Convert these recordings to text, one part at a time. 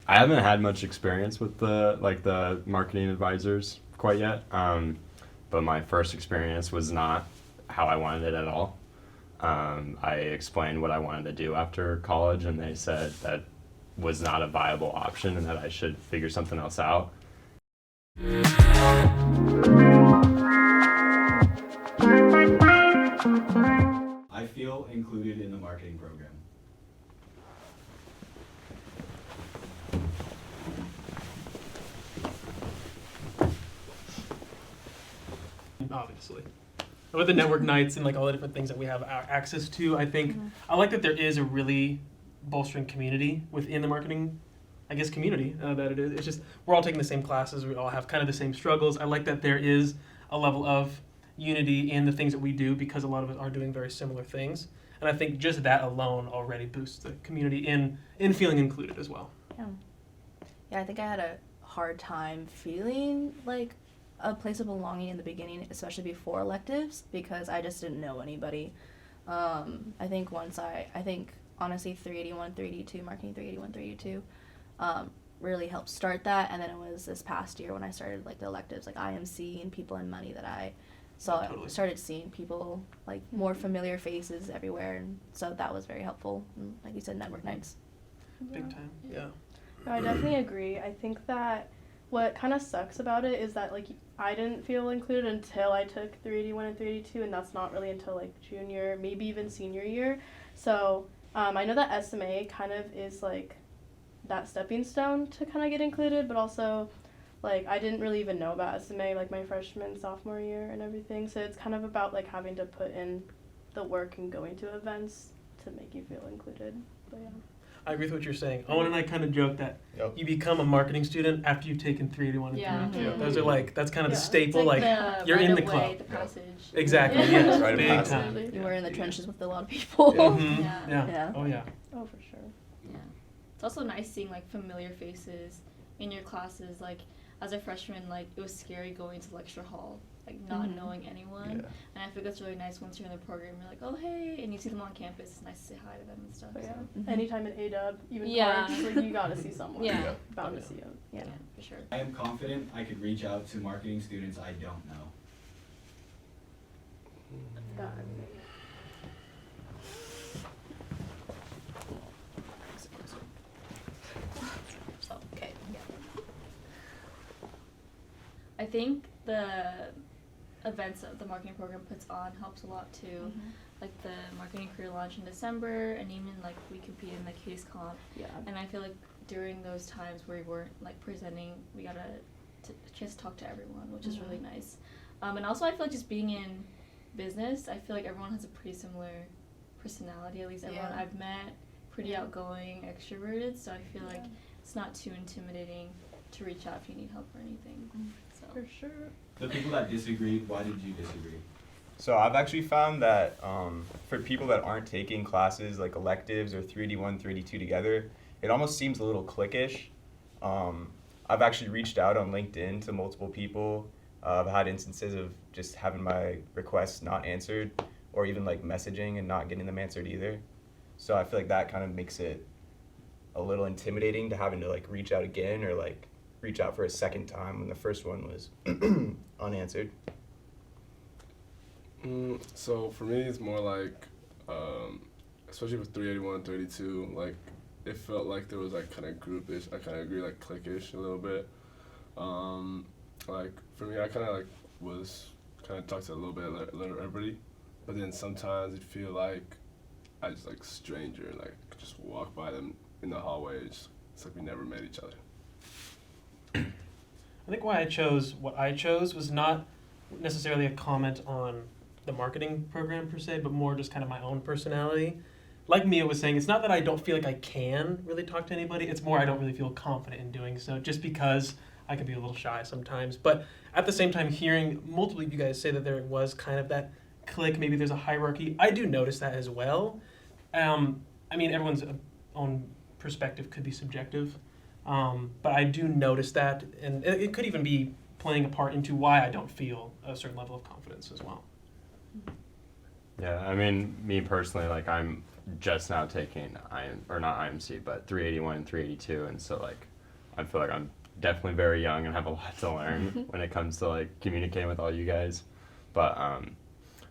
I haven't had much experience with the marketing advisors quite yet. But my first experience was not how I wanted it at all. I explained what I wanted to do after college, and they said that was not a viable option and that I should figure something else out. I feel included in the marketing program. Obviously. With the network nights and like all the different things that we have access to, I think I like that there is a really bolstering community within the marketing, I guess, community that it is. It's just we're all taking the same classes. We all have kind of the same struggles. I like that there is a level of unity in the things that we do because a lot of us are doing very similar things. And I think just that alone already boosts the community in feeling included as well. Yeah, I think I had a hard time feeling like a place of belonging in the beginning, especially before electives, because I just didn't know anybody. I think honestly 381, 382, marketing 381, 382 really helped start that, and then it was this past year when I started like the electives like IMC and people in money that I saw. Totally. Started seeing people like more familiar faces everywhere, and so that was very helpful. And like you said, network nights. Big time. Yeah. No, I definitely agree. I think that what kind of sucks about it is that like I didn't feel included until I took 381 and 382, and that's not really until like junior, maybe even senior year. So I know that SMA kind of is like that stepping stone to kind of get included, but also like I didn't really even know about SMA like my freshman, sophomore year and everything. So it's kind of about like having to put in the work and going to events to make you feel included. But yeah. I agree with what you're saying. Owen and I kind of joke that Yep. you become a marketing student after you've taken 381 and Yeah. 382. Mhm. Those are like, that's kind of the Yeah. staple, like, the you're in the right-of-way, club. the passage. Exactly, Yeah. yes, Rite of big passage. time. Absolutely. You were in the trenches with a lot of people. Yeah. Mhm. Yeah. Yeah. Yeah. Oh yeah. Oh, for sure. Yeah. It's also nice seeing like familiar faces in your classes. Like as a freshman, like it was scary going to lecture hall, like not Mhm. knowing anyone. Yeah. And I think that's really nice once you're in the program. You're like, oh hey, and you see them on campus. It's nice to say hi to them and stuff. But yeah, So. Mhm. anytime in A-Dub, even Yeah. college, like you gotta see someone. Yeah. Bound Oh, to yeah. see them. Yeah, Yeah. for sure. I am confident I could reach out to marketing students I don't know. God. So, okay. Yeah. I think the events that the marketing program puts on helps a lot too. Mhm. Like the marketing career launch in December, and even like we compete in the case comp. Yeah. And I feel like during those times where we weren't like presenting, we got a chance to talk to everyone, which is really nice. And also I feel like just being in business, I feel like everyone has a pretty similar personality. At least everyone Yeah. I've met, pretty outgoing, extroverted. So I feel like it's not too intimidating to reach out if you need help or anything. So. For sure. The people that disagreed, why did you disagree? So I've actually found that for people that aren't taking classes like electives or 3D1, 3D2 together, it almost seems a little cliquish. I've actually reached out on LinkedIn to multiple people. I've had instances of just having my requests not answered, or even like messaging and not getting them answered either. So I feel like that kind of makes it a little intimidating to having to like reach out again or like reach out for a second time when the first one was unanswered. So for me, it's more like, especially with 381 and 32, like it felt like there was like kind of groupish. I kind of agree, like cliquish a little bit. Like for me, I kind of like was kind of talked to a little bit like everybody, but then sometimes it feel like I just like stranger, like just walk by them in the hallway. It's like we never met each other. I think why I chose what I chose was not necessarily a comment on the marketing program per se, but more just kind of my own personality. Like Mia was saying, it's not that I don't feel like I can really talk to anybody. It's more I don't really feel confident in doing so, just because I can be a little shy sometimes. But at the same time, hearing multiple of you guys say that there was kind of that clique, maybe there's a hierarchy, I do notice that as well. I mean, everyone's own perspective could be subjective, but I do notice that, and it could even be playing a part into why I don't feel a certain level of confidence as well. Yeah, I mean, me personally, like I'm just now taking not IMC, but 381 and 382, and so like I feel like I'm definitely very young and have a lot to learn when it comes to like communicating with all you guys. But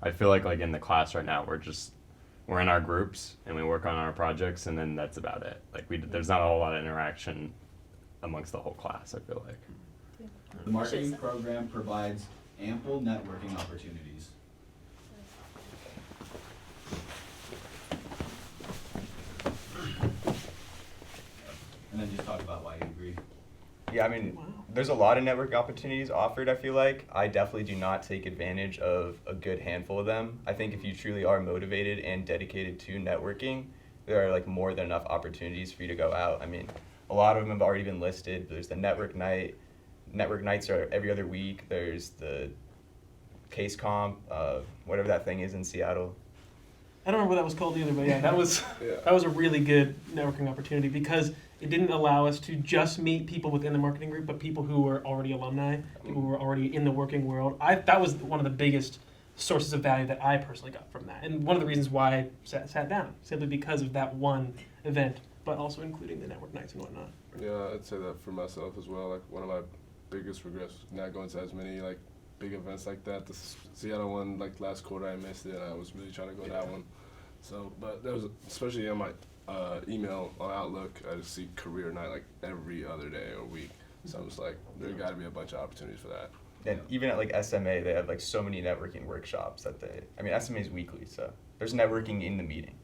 I feel like in the class right now we're in our groups and we work on our projects and then that's about it. Like there's not a whole lot of interaction amongst the whole class, I feel like. The marketing program provides ample networking opportunities. And then just talk about why you agree. Yeah, I mean, Wow. there's a lot of network opportunities offered, I feel like. I definitely do not take advantage of a good handful of them. I think if you truly are motivated and dedicated to networking, there are like more than enough opportunities for you to go out. I mean, a lot of them have already been listed. There's the network night. Network nights are every other week. There's the case comp, whatever that thing is in Seattle. I don't remember what that was called either, but yeah, that was Yeah. that was a really good networking opportunity because it didn't allow us to just meet people within the marketing group, but people who were already alumni, people who were already in the working world. That was one of the biggest sources of value that I personally got from that, and one of the reasons why I sat down, simply because of that one event, but also including the network nights and whatnot. Yeah, I'd say that for myself as well. Like one of my biggest regrets was not going to as many like big events like that. The Seattle one, like last quarter, I missed it. And I was really trying to go to that one. So, but there was especially on my email on Outlook, I just see career night like every other day or week. So I was like, there got to be a bunch of opportunities for that. And even at like SMA, they have like so many networking workshops SMA is weekly, so there's networking in the meeting.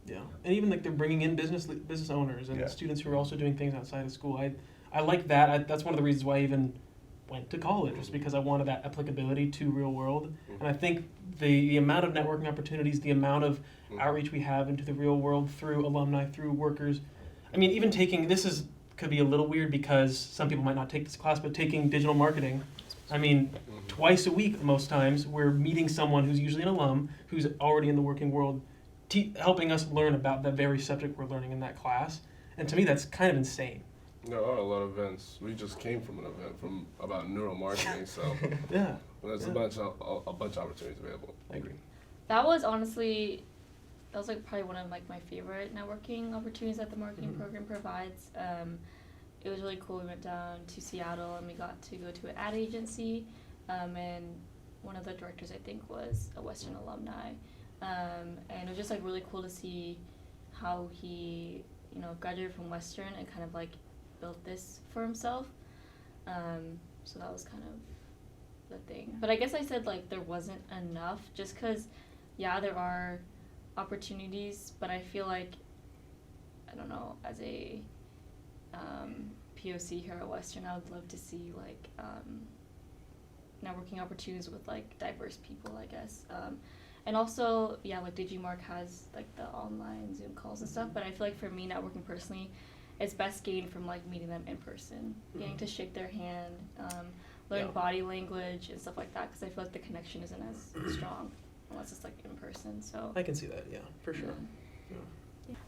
Yeah, and even like they're bringing in business owners and Yeah. students who are also doing things outside of school. I like that. That's one of the reasons why I even went to college, just because I wanted that applicability to real world. And I think the amount of networking opportunities, the amount of outreach we have into the real world through alumni, through workers. I mean, even taking could be a little weird because some people might not take this class, but taking digital marketing. I mean, twice a week most times we're meeting someone who's usually an alum who's already in the working world, helping us learn about the very subject we're learning in that class. And to me, that's kind of insane. There are a lot of events. We just came from an event about neuromarketing, so Yeah, there's Yeah. a bunch of opportunities available. I agree. That was like probably one of like my favorite networking opportunities that the marketing program provides. It was really cool. We went down to Seattle and we got to go to an ad agency, and one of the directors I think was a Western alumni, and it was just like really cool to see how he graduated from Western and kind of like built this for himself. So that was kind of the thing. But I guess I said like there wasn't enough just because, yeah, there are opportunities, but I feel like, I don't know, as a POC here at Western, I would love to see like networking opportunities with like diverse people, I guess. And also, yeah, like DigiMark has like the online Zoom calls and stuff, but I feel like for me, networking personally, it's best gained from like meeting them in person, getting to shake their hand, learn body language and stuff like that, because I feel like the connection isn't as strong unless it's like in person. So I can see that, yeah, for sure.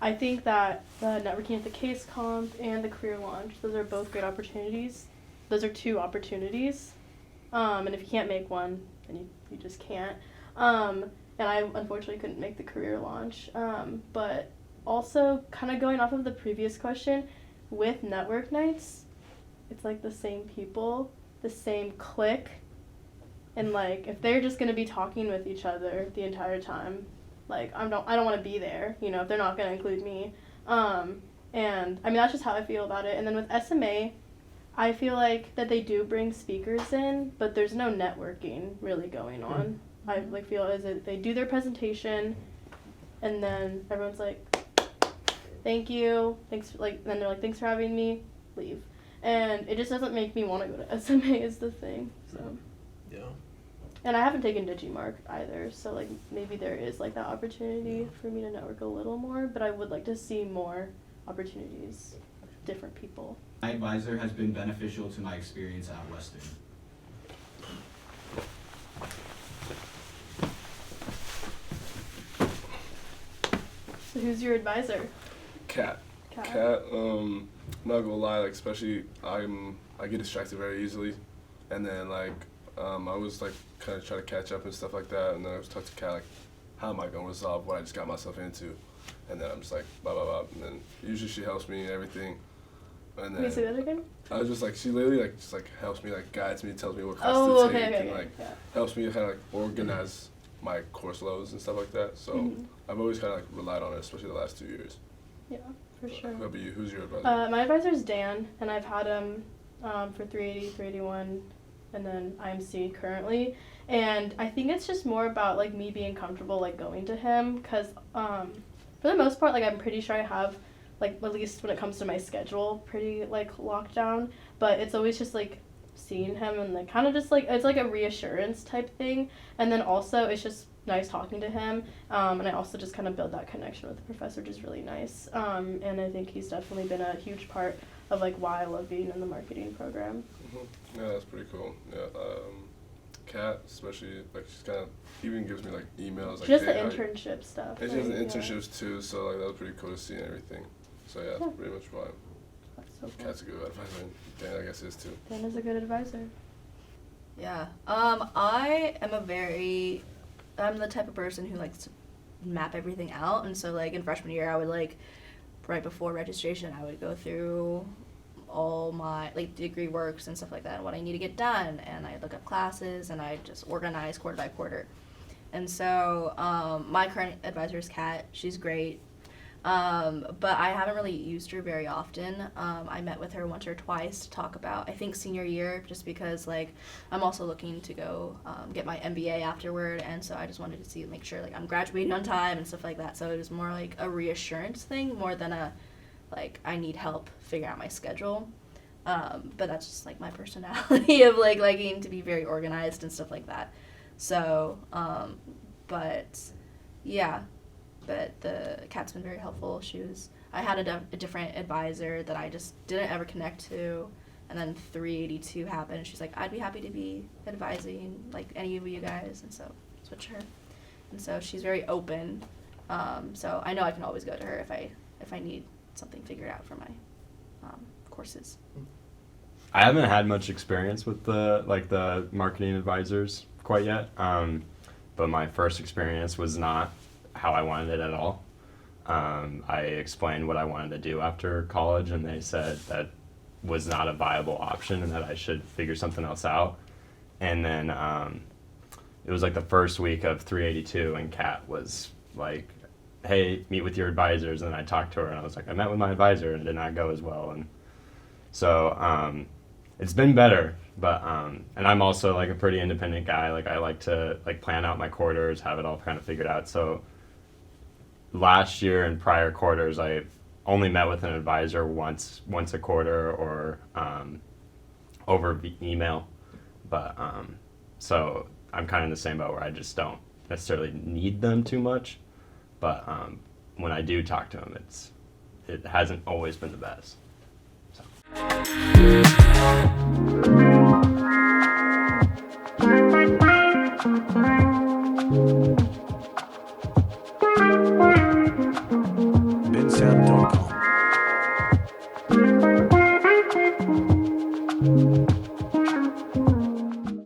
I think that the networking at the case comp and the career launch, those are both great opportunities. Those are two opportunities. And if you can't make one, then you just can't. And I unfortunately couldn't make the career launch. But also, kind of going off of the previous question, with network nights, it's like the same people, the same clique. And like, if they're just going to be talking with each other the entire time, like, I don't want to be there, if they're not going to include me. And, I mean, that's just how I feel about it. And then with SMA, I feel like that they do bring speakers in, but there's no networking really going on. I, like, feel as if they do their presentation, and then everyone's like, thank you, thanks, like, then they're like, thanks for having me, leave. And it just doesn't make me want to go to SMA is the thing, so. Yeah. And I haven't taken DigiMark either, so like maybe there is like that opportunity for me to network a little more, but I would like to see more opportunities, different people. My advisor has been beneficial to my experience at Western. So who's your advisor? Cat. I'm not gonna lie, like especially I get distracted very easily, and then like I was like kind of trying to catch up and stuff like that, and then I was talking to Kat like, how am I gonna resolve what I just got myself into, and then I'm just like blah blah blah, and then usually she helps me and everything. And Can you say then that again? I was just like, she literally like just like helps me, like guides me, tells me what classes Oh, to take, okay, and okay. like Yeah. helps me kind of like organize my course loads and stuff like that. So Mhm. I've always kind of like relied on her, especially the last 2 years. Yeah, for sure. How about you? Who's your advisor? My advisor is Dan, and I've had him for 380, 381, and then IMC currently. And I think it's just more about like me being comfortable like going to him, because for the most part, like I'm pretty sure I have like, at least when it comes to my schedule, pretty like locked down. But it's always just like seeing him and like kind of just like it's like a reassurance type thing. And then also it's just nice talking to him, and I also just kind of build that connection with the professor, which is really nice. And I think he's definitely been a huge part of like why I love being in the marketing program. Yeah, that's pretty cool. Yeah, Kat, especially like she's kind of even gives me like emails. Like, Just the hey, how you-" internship stuff. And she has the right? Yeah. internships too, so like that was pretty cool to see and everything. So yeah, Yeah. that's pretty much why That's so cool. Kat's a good advisor. And Dan, I guess, is too. Dan is a good advisor. Yeah. I'm the type of person who likes to map everything out, and so like in freshman year I would like right before registration I would go through all my like degree works and stuff like that and what I need to get done, and I look up classes and I just organize quarter by quarter. And so my current advisor is Kat. She's great. But I haven't really used her very often. I met with her once or twice to talk about, I think, senior year, just because, like, I'm also looking to go get my MBA afterward, and so I just wanted to make sure, like, I'm graduating on time and stuff like that. So it was more like a reassurance thing more than a, like, I need help figuring out my schedule. But that's just, like, my personality of, like, liking to be very organized and stuff like that. So, but, yeah. But the Kat's been very helpful. I had a different advisor that I just didn't ever connect to, and then 382 happened. She's like, I'd be happy to be advising like any of you guys, and so switch her. And so she's very open. So I know I can always go to her if I need something figured out for my courses. I haven't had much experience with the marketing advisors quite yet, but my first experience was not how I wanted it at all. I explained what I wanted to do after college, and they said that was not a viable option and that I should figure something else out. And then it was like the first week of 382, and Kat was like, hey, meet with your advisors. And I talked to her, and I was like, I met with my advisor, and it did not go as well. And so it's been better, but and I'm also like a pretty independent guy. Like, I like to like plan out my quarters, have it all kind of figured out. So last year and prior quarters, I only met with an advisor once a quarter, or over email. But so I'm kind of in the same boat where I just don't necessarily need them too much. But when I do talk to them, it hasn't always been the best. So.